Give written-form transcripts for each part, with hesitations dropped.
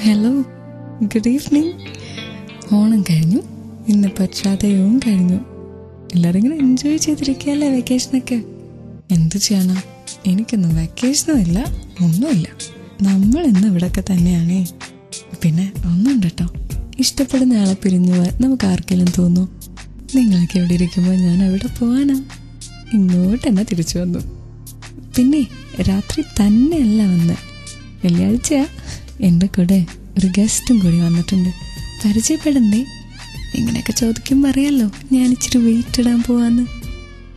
Hello, good evening. Onam കഴിഞ്ഞു, ഇന്നിപ്പോൾ ചതയവും കഴിഞ്ഞു. എല്ലാവരും ഇങ്ങനെ എൻജോയ് ചെയ്തിരിക്കുകയല്ലേ വെക്കേഷനൊക്കെ. എന്ത് ചെയ്യണം, എനിക്കൊന്നും വെക്കേഷനും ഇല്ല, ഒന്നുമില്ല. നമ്മൾ ഇന്ന് ഇവിടെയൊക്കെ തന്നെയാണേ. പിന്നെ ഒന്നുണ്ട് കേട്ടോ, ഇഷ്ടപ്പെടുന്ന ആളെ പിരിഞ്ഞു പോകാൻ നമുക്ക് ആർക്കെങ്കിലും തോന്നും. നിങ്ങളൊക്കെ എവിടെ ഇരിക്കുമ്പോൾ ഞാൻ എവിടെ പോവാനാ, ഇങ്ങോട്ട് തന്നെ തിരിച്ചു വന്നു. പിന്നെ രാത്രി തന്നെയല്ല വന്ന്, വെള്ളിയാഴ്ചയാ. എൻ്റെ കൂടെ ഒരു ഗസ്റ്റും കൂടി വന്നിട്ടുണ്ട്. പരിചയപ്പെടണ്ടേ? ഇങ്ങനെയൊക്കെ ചോദിക്കുമ്പോൾ അറിയാലോ ഞാൻ ഇച്ചിരി വെയിറ്റ് ഇടാൻ പോവാന്ന്.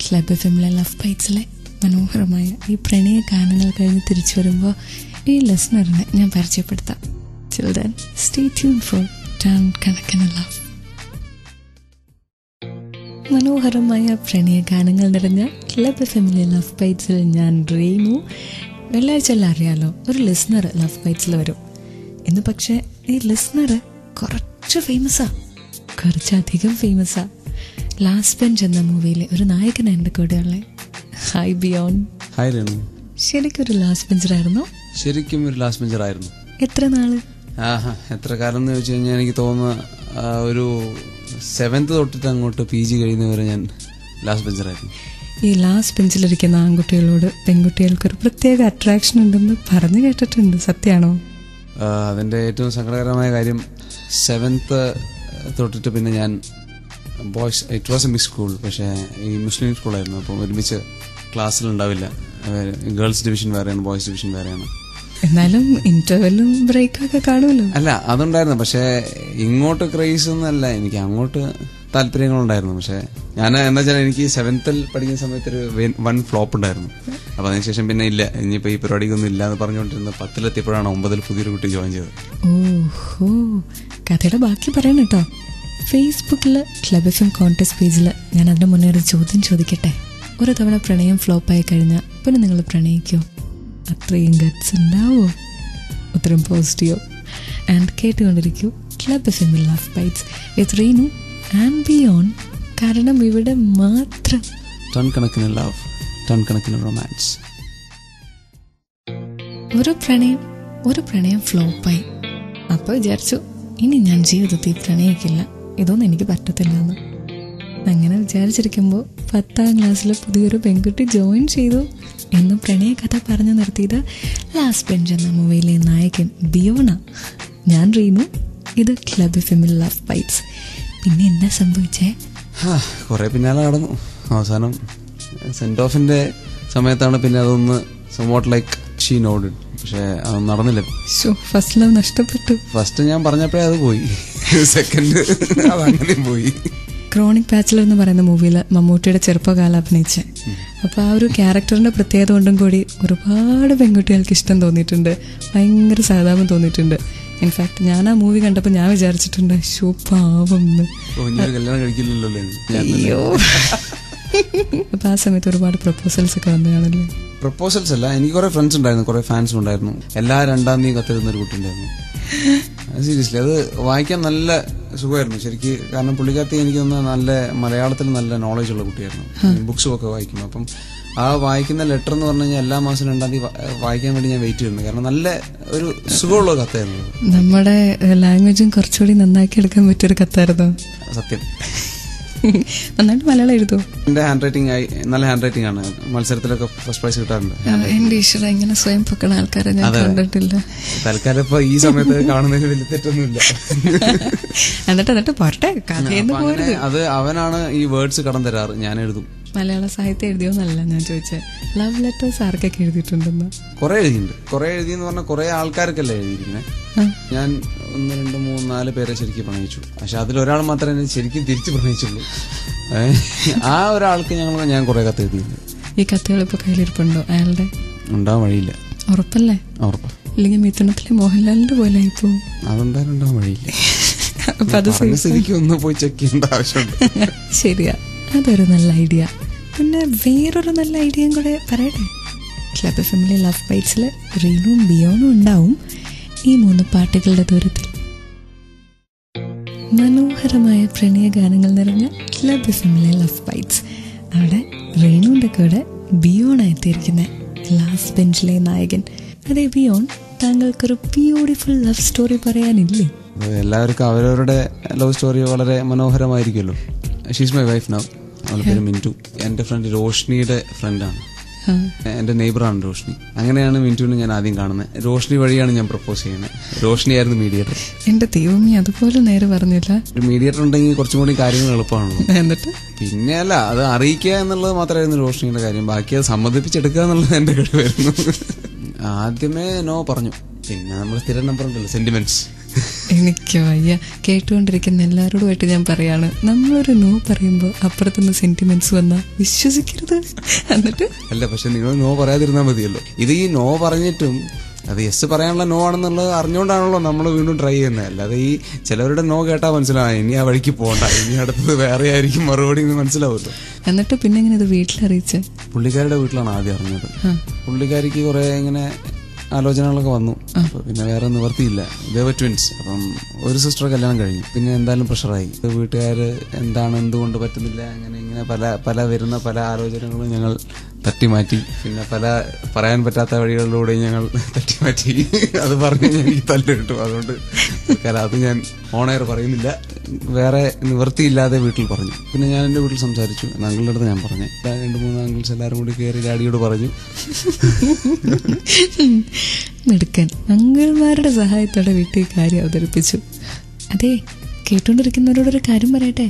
ക്ലബ് എഫ്എമ്മിലെ ലവ് ബൈറ്റ്സിലെ മനോഹരമായ ഈ പ്രണയ ഗാനങ്ങൾ കഴിഞ്ഞ് തിരിച്ചു വരുമ്പോൾ ഈ ലിസണറിനെ ഞാൻ പരിചയപ്പെടുത്താം. Till then, stay tuned for ton കണക്കിന് ലവ്. മനോഹരമായ പ്രണയ ഗാനങ്ങൾ നിറഞ്ഞ ക്ലബ് എഫ്എമ്മിലെ ലവ് ബൈറ്റ്സിൽ ഞാൻ റീനു. വെള്ളിയാഴ്ച എല്ലാം അറിയാലോ, ഒരു ലിസണർ ലവ് ബൈറ്റ്സിൽ വരും. ഇന്ന് പക്ഷേ ഈ ലിസണർ കുറച്ച് ഫേമസാ, കുറച്ചധികം ഫേമസാ. ലാസ്റ്റ് ബെഞ്ച് എന്ന മൂവിയിലെ ഒരു നായകൻ എൻ്റെ കൂടെയുള്ള. ഹായ് ബിയോൺ. ഹായ് രേണു. ശരിക്കും ഒരു ലാസ്റ്റ് ബെഞ്ചറായിരുന്നോ? ശരിക്കും ഒരു ലാസ്റ്റ് ബെഞ്ചറായിരുന്നു. എത്ര നാള്? എത്ര കാലം എന്ന് ചോദിച്ചു കഴിഞ്ഞാൽ എനിക്ക് തോന്നുന്ന ഒരു 7th തൊട്ടിട്ട് അങ്ങോട്ട് PG കഴിയുന്നവരെ ഞാൻ ലാസ്റ്റ് ബെഞ്ചറായിരുന്നു. ഈ ലാസ്റ്റ് ബെഞ്ചിലിരിക്കുന്ന ആൺകുട്ടികളോട് പെൺകുട്ടികൾക്കൊരു പ്രത്യേക അട്രാക്ഷൻ ഉണ്ടെന്ന് പറഞ്ഞു കേട്ടിട്ടുണ്ട്, സത്യമാണോ? അതിൻ്റെ ഏറ്റവും സങ്കടകരമായ കാര്യം 7th തൊട്ടിട്ട് പിന്നെ ഞാൻ boys, it was A mix school, പക്ഷേ ഈ മുസ്ലിം സ്കൂളായിരുന്നു. അപ്പം ഒരുമിച്ച് ക്ലാസ്സിലുണ്ടാവില്ല. ഗേൾസ് ഡിവിഷൻ വേറെയാണ്, ബോയ്സ് ഡിവിഷൻ വേറെയാണ്. എന്നാലും ഇന്റർവെല്ലും ബ്രേക്കൊക്കെ കാണുമല്ലോ. അല്ല, അതുണ്ടായിരുന്നു. പക്ഷേ ഇങ്ങോട്ട് ക്രേസ് ഒന്നല്ല, എനിക്ക് അങ്ങോട്ട് താല്പര്യങ്ങളുണ്ടായിരുന്നു. പക്ഷെ ഞാൻ എന്താ വെച്ചാൽ എനിക്ക് 7th പഠിക്കുന്ന സമയത്ത് ഒരു 1 ഫ്ലോപ്പ് ഉണ്ടായിരുന്നു. അപ്പൊ അതിനുശേഷം പിന്നെ ഇല്ല, ഇനിയിപ്പോ ഈ പരിപാടിക്കൊന്നും ഇല്ല എന്ന് പറഞ്ഞുകൊണ്ടിരുന്ന 10th എത്തിയപ്പോഴാണ് 9th പുതിയൊരു കുട്ടി ജോയിൻ ചെയ്തത്. ഓഹോ, കഥയുടെ ബാക്കി പറയണം കേട്ടോ. ഫേസ്ബുക്കിൽ ക്ലബ് എഫ്എം കോൺടെസ്റ്റ് പേജിൽ ഞാൻ അതിന് മുന്നേ ഒരു ചോദ്യം ചോദിക്കട്ടെ. ഒരു തവണ പ്രണയം ഫ്ലോപ്പായി കഴിഞ്ഞാൽ പിന്നെ നിങ്ങൾ പ്രണയിക്കോ? അത്രയും ഗട്സ് ഉണ്ടാവോ? ഉത്തരം പോസിറ്റീവ്. ആൻഡ് കേട്ടുകൊണ്ടിരിക്കൂ club FM love bytes with Rinu and Biyon. കാരണം ഇവിടെ മാത്രം ടൺ കണക്കിന് ലവ്, ടൺ കണക്കിന് റൊമാൻസ്. ഒരു പ്രണയം ഫ്ലോപ്പായി. അപ്പോൾ വിചാരിച്ചു ഇനി ഞാൻ ജീവിതത്തിൽ പ്രണയിക്കില്ല, ഇതൊന്നും എനിക്ക് പറ്റത്തില്ല എന്ന്. അങ്ങനെ വിചാരിച്ചിരിക്കുമ്പോൾ 10th ക്ലാസ്സിൽ പുതിയൊരു പെൺകുട്ടി ജോയിൻ ചെയ്തു. എന്നും പ്രണയ കഥ പറഞ്ഞു നിർത്തിയത് ലാസ്റ്റ് ബെഞ്ച് എന്ന മൂവിയിലെ നായകൻ ബിയോണ. ഞാൻ റീനു, ഇത് ക്ലബ് എഫ്എമ്മിൽ ലവ് ബൈറ്റ്സ്. പിന്നെ എന്താ സംഭവിച്ചേ? കുറെ പിന്നാലെ നടന്നു. അവസാനം സെന്റ് ഓഫിന്റെ സമയത്താണ് പിന്നെ അതൊന്ന് somewhat like she nodded. പക്ഷെ അതൊന്നും നടന്നില്ല. ഫസ്റ്റ് ലവ് നഷ്ടപ്പെട്ടു. ഫസ്റ്റ് ഞാൻ പറഞ്ഞപ്പോഴേ അത് പോയി, സെക്കൻഡ് അതങ്ങനെ പോയി. ക്രോണിക് ബാച്ചിലർ എന്ന് പറയുന്ന മൂവിയിൽ മമ്മൂട്ടിയുടെ ചെറുപ്പകാലം അഭിനയിച്ച. അപ്പോൾ ആ ഒരു ക്യാരക്ടറിന്റെ പ്രത്യേകത കൊണ്ടും കൂടി ഒരുപാട് പെൺകുട്ടികൾക്ക് ഇഷ്ടം തോന്നിയിട്ടുണ്ട്, ഭയങ്കര സഹതാപം തോന്നിയിട്ടുണ്ട്. ഇൻഫാക്ട് ഞാൻ ആ മൂവി കണ്ടപ്പോൾ ഞാൻ വിചാരിച്ചിട്ടുണ്ട് പാവം. അയ്യോ, അപ്പൊ ആ സമയത്ത് ഒരുപാട് പ്രപ്പോസൽസ് ഒക്കെ വന്നതാണല്ലേ? പ്രപ്പോസൽസ് അല്ല, എനിക്ക് കുറെ ഫ്രണ്ട്സ് ഉണ്ടായിരുന്നു, കുറെ ഫാൻസും ഉണ്ടായിരുന്നു. എല്ലാ 2ാം തീയതി കത്തിരുന്ന ഒരു കുട്ടി ഉണ്ടായിരുന്നു. സീരിയസ്ലി അത് വായിക്കാൻ നല്ല സുഖമായിരുന്നു ശരിക്ക്. കാരണം പുള്ളിക്കാരത്തി എനിക്ക് തോന്നുന്നു നല്ല മലയാളത്തിൽ നല്ല നോളജ് ഉള്ള കുട്ടിയായിരുന്നു. ബുക്സും ഒക്കെ വായിക്കും. അപ്പം ആ വായിക്കുന്ന ലെറ്റർ എന്ന് പറഞ്ഞു കഴിഞ്ഞാൽ എല്ലാ മാസം 2ാം തീയതി വായിക്കാൻ വേണ്ടി ഞാൻ വെയിറ്റ് ചെയ്യുന്നു. കാരണം നല്ല ഒരു സുഖമുള്ള കത്തായിരുന്നു. നമ്മുടെ ലാംഗ്വേജും കുറച്ചുകൂടി നന്നാക്കി എടുക്കാൻ പറ്റിയൊരു കത്തായിരുന്നു. സത്യം. നന്നായിട്ട് മലയാളം എഴുതും. എന്റെ ഹാൻഡ് റൈറ്റിംഗ് നല്ല ഹാൻഡ് റൈറ്റിംഗ് ആണ്. മത്സരത്തിലൊക്കെ ഫസ്റ്റ് പ്രൈസ് കിട്ടാറുണ്ട്. എന്റെ ഈശ്വര, ഇങ്ങനെ സ്വയം പൊക്കണ ആൾക്കാരെ ഞാൻ കണ്ടിട്ടില്ല. തൽക്കാലം ഇപ്പൊ ഈ സമയത്ത് കാണുന്നതിന് വലിയ തെറ്റൊന്നുമില്ല. എന്നിട്ട് പോരട്ടെ, അത് അവനാണ് ഈ വേർഡ്സ് കടം തരാറ്, ഞാൻ എഴുതും. മലയാള സാഹിത്യം എഴുതിയോന്നല്ല ഞാൻ ചോദിച്ചത്, ലവ് ലെറ്റേഴ്സ് ആർക്കൊക്കെ എഴുതിയിട്ടുണ്ടെന്ന്. കുറെ എഴുതിയിട്ടുണ്ട്. കുറെ എഴുതിയെന്ന് പറഞ്ഞാൽ കുറെ ആൾക്കാർക്കല്ലേ എഴുതിയിരിക്കുന്നത്. ഞാൻ 1, 2, 3, 4 പേരെ ശരിക്കും പ്രണയിച്ചു. പക്ഷെ അതിലൊരാൾ മാത്രമേ ശരിക്കും തിരിച്ചു പ്രണയിച്ചുള്ളൂ. ആ ഒരാൾക്ക് ഞാൻ കുറെ കത്ത് എഴുതിയിട്ടുണ്ട്. ഈ കത്തുകൾ ഇപ്പൊ കയ്യിലിരിപ്പുണ്ടോ അയാളുടെ? ഉണ്ടാവാൻ വഴിയില്ല. ഉറപ്പല്ലേ? ഉറപ്പാ. ഇല്ലെങ്കിൽ മിഥുനത്തിലെ മോഹൻലാലിന്റെ പോലെ ആയിപ്പോ. അതെന്തായാലും ഉണ്ടാവാൻ വഴിയില്ല. അപ്പൊ അത് ശരിക്കും ഒന്ന് പോയി ചെക്ക് ചെയ്യേണ്ട ആവശ്യമുണ്ട്. ശരിയാ, അതൊരു നല്ല ഐഡിയ. പിന്നെ വേറൊരു നല്ല ഐഡിയയും കൂടെ പറയട്ടെ. ക്ലബ് എഫ്എമ്മിലെ ലവ് ബൈറ്റ്സിൽ റീനുവും ബിയോണും ഉണ്ടാവും ഈ 3 പാട്ടുകളുടെ ദൂരത്തിൽ. മനോഹരമായ പ്രണയ ഗാനങ്ങൾ നിറഞ്ഞ ക്ലബ് എഫ്എമ്മിലെ ലവ് ബൈറ്റ്സ്. അവിടെ റീനുവിന്റെ കൂടെ ബിയോണ എത്തിയിരിക്കുന്ന ലാസ്റ്റ് ബെഞ്ചിലെ നായകൻ. അതേ ബിയോൺ താങ്കൾക്കൊരു ബ്യൂട്ടിഫുൾ ലവ് സ്റ്റോറി പറയാനില്ലേ? എല്ലാവർക്കും അവരവരുടെ ലവ് സ്റ്റോറി വളരെ മനോഹരമായിരിക്കുമല്ലോ. She's my wife now. അവളുടെ പേര് മിന്റു. എന്റെ ഫ്രണ്ട് റോഷ്നിയുടെ ഫ്രണ്ടാണ്. എന്റെ നെയ്ബറാണ് റോഷ്നി. അങ്ങനെയാണ് മിന്റുവിനെ ഞാൻ ആദ്യം കാണുന്നത്. റോഷ്നി വഴിയാണ് ഞാൻ പ്രപ്പോസ് ചെയ്യുന്നത്. റോഷ്നി ആയിരുന്നു മീഡിയേറ്റർ. എന്റെ ദൈവമേ, അതുപോലെ നേരെ പറഞ്ഞില്ല. ഒരു മീഡിയേറ്റർ ഉണ്ടെങ്കിൽ കുറച്ചും കൂടി കാര്യങ്ങൾ എളുപ്പമാണല്ലോ. എന്നിട്ട് പിന്നെ അല്ല, അത് അറിയിക്കുക എന്നുള്ളത് മാത്രമായിരുന്നു റോഷ്നിയുടെ കാര്യം. ബാക്കി അത് സമ്മതിപ്പിച്ചെടുക്കുക എന്നുള്ളത് എന്റെ കഴിവായിരുന്നു. ആദ്യമേ നോ പറഞ്ഞു. പിന്നെ നമ്മൾ സ്ഥിരം നമ്പർ ഉണ്ടല്ലോ, സെന്റിമെന്റ്സ്. എനിക്ക് വയ്യ. കേട്ടുകൊണ്ടിരിക്കുന്ന എല്ലാവരോടുമായിട്ട് ഞാൻ പറയാണ്, നമ്മളൊരു നോ പറയുമ്പോ അപ്പുറത്തുനിന്ന് സെന്റിമെന്റ്സ് വന്നാ വിശ്വസിക്കരുത്. എന്നിട്ട് അല്ല, പക്ഷെ നിങ്ങൾ നോ പറയാതിരുന്നാൽ മതിയല്ലോ. ഇത് ഈ നോ പറഞ്ഞിട്ടും അത് യെസ് പറയാനുള്ള നോ ആണെന്നുള്ളത് അറിഞ്ഞുകൊണ്ടാണല്ലോ നമ്മൾ വീണ്ടും ട്രൈ ചെയ്യുന്നത്. അല്ലാതെ ഈ ചിലവരുടെ നോ കേട്ടാൽ മനസ്സിലാവും, ഇനി ആ വഴിക്ക് പോകണ്ട, ഇനി അടുത്തത് വേറെ ആയിരിക്കും മറുപടി എന്ന് മനസ്സിലാവുമല്ലോ. എന്നിട്ട് പിന്നെ എങ്ങനെ ഇത് വീട്ടിലറിയിച്ച്? പുള്ളിക്കാരുടെ വീട്ടിലാണ് ആദ്യം അറിഞ്ഞത്. പുള്ളിക്കാരിക്ക് കുറെ ഇങ്ങനെ ആലോചനകളൊക്കെ വന്നു. അപ്പൊ പിന്നെ വേറെ നിവർത്തിയില്ല. ദേവ ട്വിൻസ്. അപ്പം ഒരു സിസ്റ്റർ കല്യാണം കഴിഞ്ഞു. പിന്നെ എന്തായാലും പ്രഷറായി. വീട്ടുകാര് എന്തുകൊണ്ട് പറ്റുന്നില്ല, അങ്ങനെ ഇങ്ങനെ പല വരുന്ന പല ആലോചനകളും ഞങ്ങൾ തട്ടിമാറ്റി. പിന്നെ പല പറയാൻ പറ്റാത്ത വഴികളിലൂടെ ഞങ്ങൾ തട്ടിമാറ്റി. അത് പറഞ്ഞ് എനിക്ക് തല്ല് കിട്ടും. അതുകൊണ്ട് അത് ഞാൻ ഓണെയർ പറയുന്നില്ല. വേറെ നിവൃത്തിയില്ലാതെ വീട്ടിൽ പറഞ്ഞു. പിന്നെ ഞാൻ എന്റെ വീട്ടിൽ സംസാരിച്ചു. അങ്കിളുടെ അടുത്ത് ഞാൻ പറഞ്ഞു. 2-3 അങ്കിൾസ് എല്ലാവരും കൂടി കയറി ഡാഡിയോട് പറഞ്ഞു. മിടുക്കൻ. അങ്കിൾമാരുടെ സഹായത്തോടെ വീട്ടിൽ കാര്യം അവതരിപ്പിച്ചു. അതെ, കേട്ടോണ്ടിരിക്കുന്നവരോടൊരു കാര്യം പറയട്ടെ.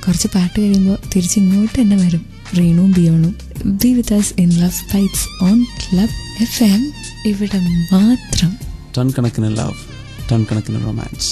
കുറച്ച് പാട്ട് കഴിയുമ്പോൾ തിരിച്ചിങ്ങോട്ട് തന്നെ വരും റീണും ബിയോണും. Be with us in Love Bites on Club FM. ഇവിടെ മാത്രം ടൺ കണക്കിന് ലവ്, ടൺ കണക്കിന് റൊമാൻസ്.